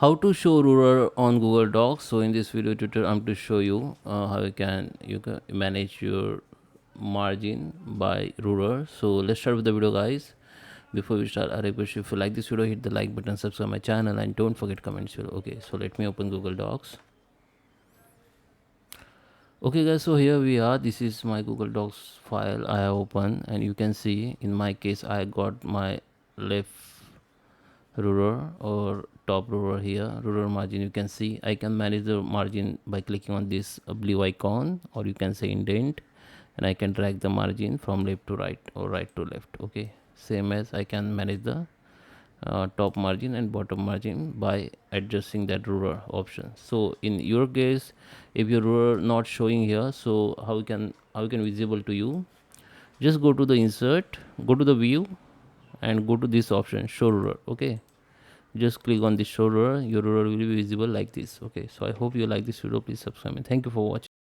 How to show ruler on Google Docs. So in this video tutorial I'm to show you how you can manage your margin by ruler. So let's start with the video, guys. Before we start, I request you, if you like this video, hit the like button, subscribe my channel, and don't forget comments below. Okay, so let me open Google Docs. Okay guys, so here we are. This is my Google Docs file I have opened, and you can see in my case I got my left ruler or top ruler here, ruler margin. You can see I can manage the margin by clicking on this blue icon, or you can say indent, and I can drag the margin from left to right or right to left. Okay, same as I can manage the top margin and bottom margin by adjusting that ruler option. So in your case, if your ruler not showing here, so how can visible to you, just go to the insert, go to the view, and go to this option, show ruler. Okay, just click on the show ruler, your ruler will be visible like this. Okay, so I hope you like this video. Please subscribe me. Thank you for watching.